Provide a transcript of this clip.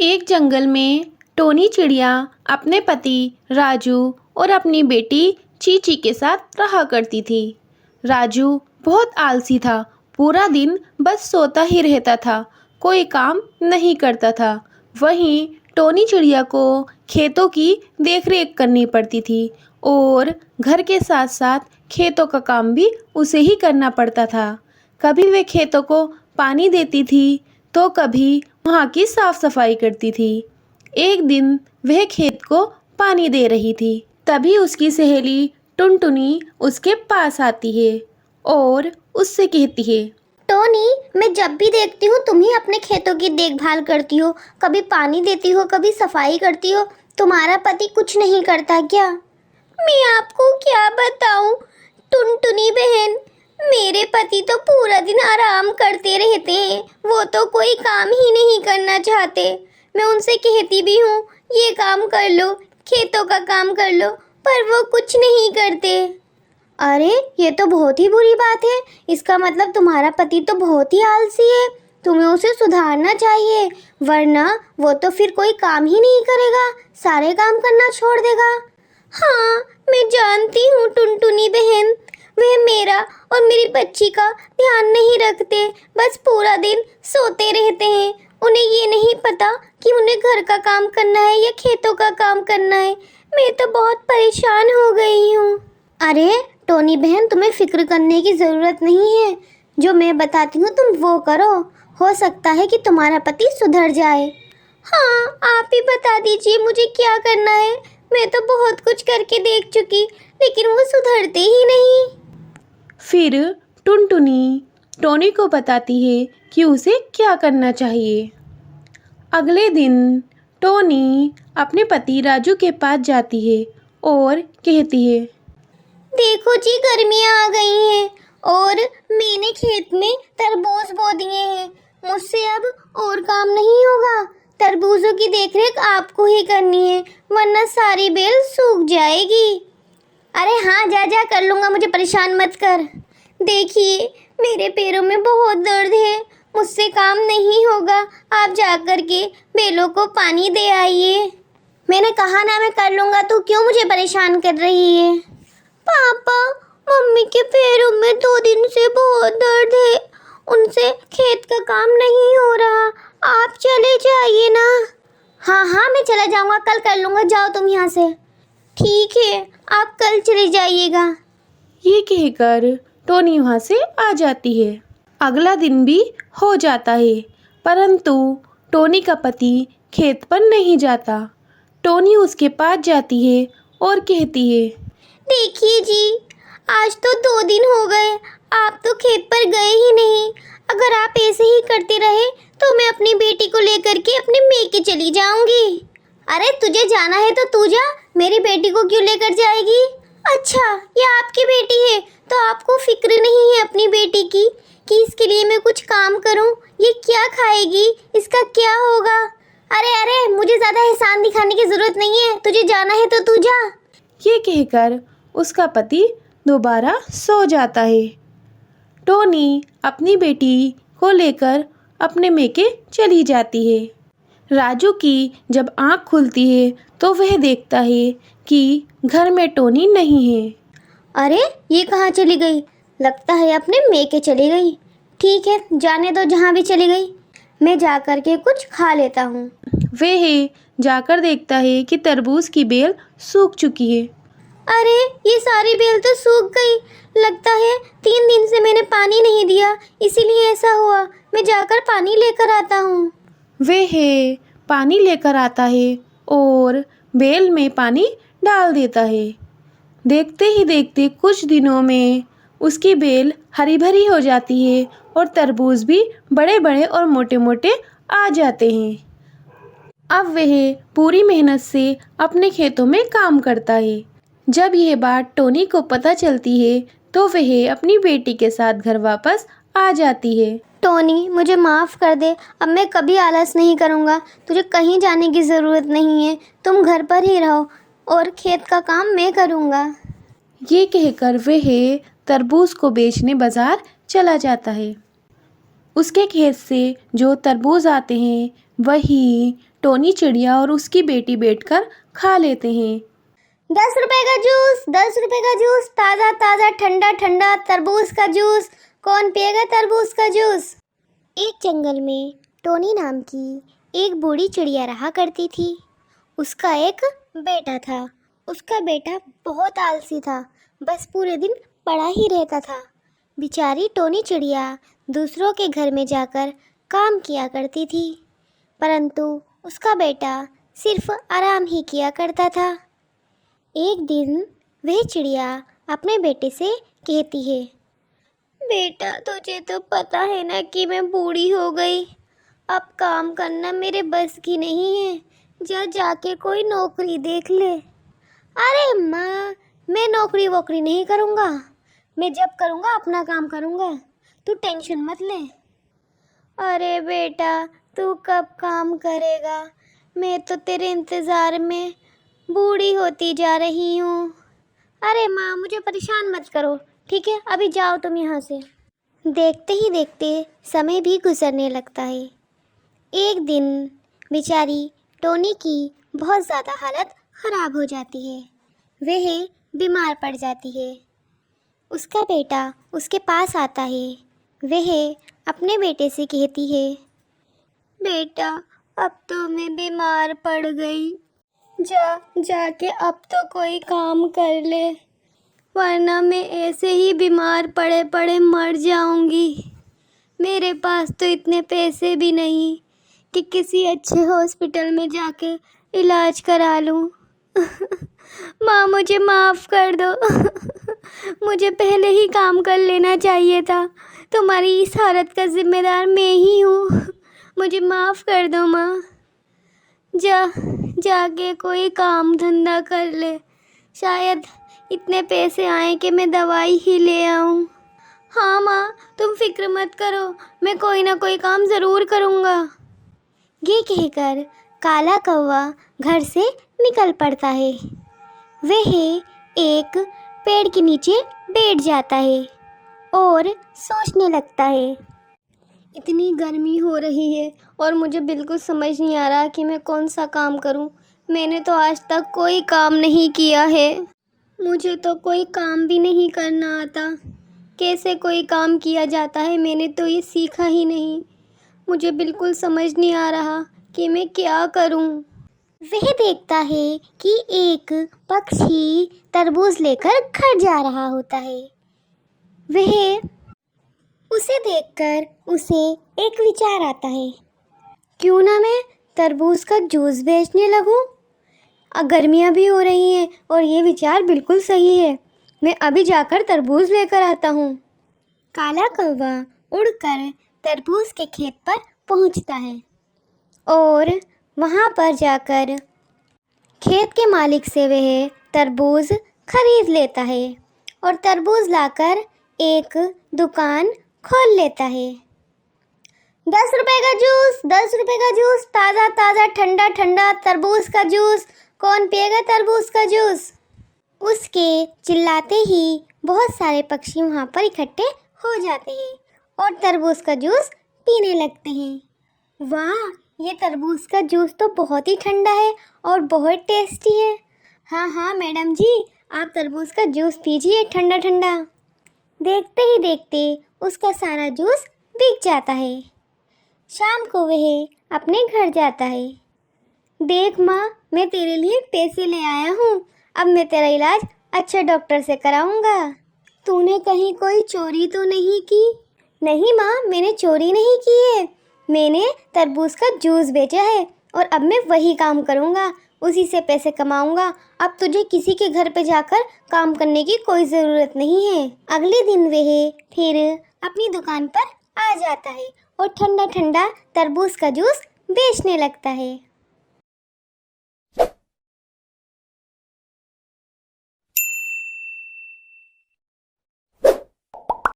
एक जंगल में टोनी चिड़िया अपने पति राजू और अपनी बेटी चीची के साथ रहा करती थी। राजू बहुत आलसी था, पूरा दिन बस सोता ही रहता था, कोई काम नहीं करता था। वहीं टोनी चिड़िया को खेतों की देखरेख करनी पड़ती थी और घर के साथ साथ खेतों का काम भी उसे ही करना पड़ता था। कभी वे खेतों को पानी देती थी तो कभी वहाँ की साफ सफाई करती थी। एक दिन वह खेत को पानी दे रही थी, तभी उसकी सहेली टुनटुनी उसके पास आती है और उससे कहती है, टोनी, मैं जब भी देखती हूँ तुम ही अपने खेतों की देखभाल करती हो, कभी पानी देती हो, कभी सफाई करती हो। तुम्हारा पति कुछ नहीं करता क्या? मैं आपको क्या बताऊँ टुनटुनी बहन, मेरे पति तो पूरा दिन आराम करते रहते हैं, वो तो कोई काम ही नहीं करना चाहते। मैं उनसे कहती भी हूँ ये काम कर लो, खेतों का काम कर लो, पर वो कुछ नहीं करते। अरे ये तो बहुत ही बुरी बात है। इसका मतलब तुम्हारा पति तो बहुत ही आलसी है। तुम्हें उसे सुधारना चाहिए, वरना वो तो फिर कोई काम ही नहीं करेगा, सारे काम करना छोड़ देगा। हाँ, मैं जानती हूँ टुनटुनी बहन, वे मेरा और मेरी बच्ची का ध्यान नहीं रखते, बस पूरा दिन सोते रहते हैं। उन्हें ये नहीं पता कि उन्हें घर का काम करना है या खेतों का काम करना है। मैं तो बहुत परेशान हो गई हूँ। अरे टोनी बहन, तुम्हें फिक्र करने की ज़रूरत नहीं है। जो मैं बताती हूँ तुम वो करो, हो सकता है कि तुम्हारा पति सुधर जाए। हाँ, आप ही बता दीजिए मुझे क्या करना है। मैं तो बहुत कुछ करके देख चुकी, लेकिन वो सुधरते ही नहीं। फिर टुनटुनी टोनी को बताती है कि उसे क्या करना चाहिए। अगले दिन टोनी अपने पति राजू के पास जाती है और कहती है, देखो जी, गर्मियाँ आ गई हैं और मैंने खेत में तरबूज बो दिए हैं। मुझसे अब और काम नहीं होगा। तरबूजों की देखरेख आपको ही करनी है, वरना सारी बेल सूख जाएगी। अरे हाँ, जा जा कर लूँगा, मुझे परेशान मत कर। देखिए मेरे पैरों में बहुत दर्द है, मुझसे काम नहीं होगा। आप जा कर के बेलों को पानी दे आइए। मैंने कहा ना मैं कर लूँगा, तू क्यों मुझे परेशान कर रही है? पापा, मम्मी के पैरों में 2 दिन से बहुत दर्द है, उनसे खेत का काम नहीं हो रहा। आप चले जाइए ना। हाँ हाँ, मैं चला जाऊँगा, कल कर लूँगा। जाओ तुम यहाँ से। ठीक है, आप कल चले जाइएगा। ये कहकर टोनी वहाँ से आ जाती है। अगला दिन भी हो जाता है, परंतु टोनी का पति खेत पर नहीं जाता। टोनी उसके पास जाती है और कहती है, देखिए जी, आज तो 2 दिन हो गए, आप तो खेत पर गए ही नहीं। अगर आप ऐसे ही करते रहे तो मैं अपनी बेटी को लेकर के अपने मेके चली जाऊंगी। अरे तुझे जाना है तो तू जा, मेरी बेटी को क्यों लेकर जाएगी? अच्छा, ये आपकी बेटी है तो आपको फिक्र नहीं है अपनी बेटी की कि इसके लिए मैं कुछ काम करूं? ये क्या खाएगी, इसका क्या होगा? अरे अरे, मुझे ज़्यादा एहसान दिखाने की ज़रूरत नहीं है, तुझे जाना है तो तू जा। ये कहकर उसका पति दोबारा सो जाता है। टोनी अपनी बेटी को लेकर अपने मेके चली जाती है। राजू की जब आँख खुलती है तो वह देखता है कि घर में टोनी नहीं है। अरे ये कहाँ चली गई? लगता है अपने मेके चली गई। ठीक है, जाने दो, जहाँ भी चली गई। मैं जा कर के कुछ खा लेता हूँ। वह जाकर देखता है कि तरबूज की बेल सूख चुकी है। अरे ये सारी बेल तो सूख गई। लगता है 3 दिन से मैंने पानी नहीं दिया, इसीलिए ऐसा हुआ। मैं जाकर पानी लेकर आता हूँ। वह पानी लेकर आता है और बेल में पानी डाल देता है। देखते ही देखते कुछ दिनों में उसकी बेल हरी भरी हो जाती है और तरबूज भी बड़े बड़े और मोटे मोटे आ जाते हैं। अब वह पूरी मेहनत से अपने खेतों में काम करता है। जब यह बात टोनी को पता चलती है तो वह अपनी बेटी के साथ घर वापस आ जाती है। टोनी, मुझे माफ़ कर दे, अब मैं कभी आलस नहीं करूँगा। तुझे कहीं जाने की ज़रूरत नहीं है, तुम घर पर ही रहो और खेत का काम मैं करूँगा। ये कहकर वह तरबूज को बेचने बाजार चला जाता है। उसके खेत से जो तरबूज आते हैं वही टोनी चिड़िया और उसकी बेटी बैठकर खा लेते हैं। 10 रुपए का जूस, 10 रुपए का जूस, ताज़ा ताज़ा ठंडा ठंडा तरबूज का जूस। कौन पिएगा तरबूज का जूस? एक जंगल में टोनी नाम की एक बूढ़ी चिड़िया रहा करती थी। उसका एक बेटा था। उसका बेटा बहुत आलसी था, बस पूरे दिन पड़ा ही रहता था। बेचारी टोनी चिड़िया दूसरों के घर में जाकर काम किया करती थी, परंतु उसका बेटा सिर्फ आराम ही किया करता था। एक दिन वह चिड़िया अपने बेटे से कहती है, बेटा तुझे तो पता है ना कि मैं बूढ़ी हो गई, अब काम करना मेरे बस की नहीं है, जाके कोई नौकरी देख ले। अरे माँ, मैं नौकरी वोकरी नहीं करूँगा, मैं जब करूँगा अपना काम करूँगा, तू टेंशन मत ले। अरे बेटा तू कब काम करेगा, मैं तो तेरे इंतज़ार में बूढ़ी होती जा रही हूँ। अरे माँ मुझे परेशान मत करो, ठीक है, अभी जाओ तुम यहाँ से। देखते ही देखते समय भी गुजरने लगता है। एक दिन बेचारी टोनी की बहुत ज़्यादा हालत ख़राब हो जाती है। वह बीमार पड़ जाती है। उसका बेटा उसके पास आता है। वह अपने बेटे से कहती है, बेटा अब तो मैं बीमार पड़ गई, जाके अब तो कोई काम कर ले, वरना मैं ऐसे ही बीमार पड़े पड़े मर जाऊंगी। मेरे पास तो इतने पैसे भी नहीं कि किसी अच्छे हॉस्पिटल में जाके इलाज करा लूं। माँ मुझे माफ़ कर दो। मुझे पहले ही काम कर लेना चाहिए था। तुम्हारी इस हालत का ज़िम्मेदार मैं ही हूँ। मुझे माफ़ कर दो माँ। जाके कोई काम धंधा कर ले, शायद इतने पैसे आए कि मैं दवाई ही ले आऊँ। हाँ माँ तुम फिक्र मत करो, मैं कोई ना कोई काम ज़रूर करूँगा। ये कहकर काला कौवा घर से निकल पड़ता है। वह एक पेड़ के नीचे बैठ जाता है और सोचने लगता है, इतनी गर्मी हो रही है और मुझे बिल्कुल समझ नहीं आ रहा कि मैं कौन सा काम करूं। मैंने तो आज तक कोई काम नहीं किया है, मुझे तो कोई काम भी नहीं करना आता। कैसे कोई काम किया जाता है मैंने तो ये सीखा ही नहीं। मुझे बिल्कुल समझ नहीं आ रहा कि मैं क्या करूं। वह देखता है कि एक पक्षी तरबूज लेकर घर जा रहा होता है। वह उसे देखकर उसे एक विचार आता है, क्यों ना मैं तरबूज का जूस बेचने लगूं। गर्मियाँ भी हो रही हैं और ये विचार बिल्कुल सही है। मैं अभी जाकर तरबूज लेकर आता हूँ। काला कौवा उड़कर तरबूज के खेत पर पहुँचता है और वहाँ पर जाकर खेत के मालिक से वह तरबूज खरीद लेता है और तरबूज लाकर एक दुकान खोल लेता है। 10 रुपए का जूस, 10 रुपए का जूस, ताज़ा ताज़ा ठंडा ठंडा तरबूज का जूस। कौन पिएगा तरबूज का जूस? उसके चिल्लाते ही बहुत सारे पक्षी वहाँ पर इकट्ठे हो जाते हैं और तरबूज का जूस पीने लगते हैं। वाह, ये तरबूज का जूस तो बहुत ही ठंडा है और बहुत टेस्टी है। हाँ हाँ मैडम जी, आप तरबूज का जूस पीजिए ठंडा ठंडा। देखते ही देखते उसका सारा जूस बिक जाता है। शाम को वह अपने घर जाता है। देख माँ, मैं तेरे लिए पैसे ले आया हूँ, अब मैं तेरा इलाज अच्छे डॉक्टर से कराऊंगा। तूने कहीं कोई चोरी तो नहीं की? नहीं माँ, मैंने चोरी नहीं की है, मैंने तरबूज का जूस बेचा है और अब मैं वही काम करूँगा, उसी से पैसे कमाऊँगा। अब तुझे किसी के घर पे जाकर काम करने की कोई ज़रूरत नहीं है। अगले दिन वह फिर अपनी दुकान पर आ जाता है और ठंडा ठंडा तरबूज का जूस बेचने लगता है।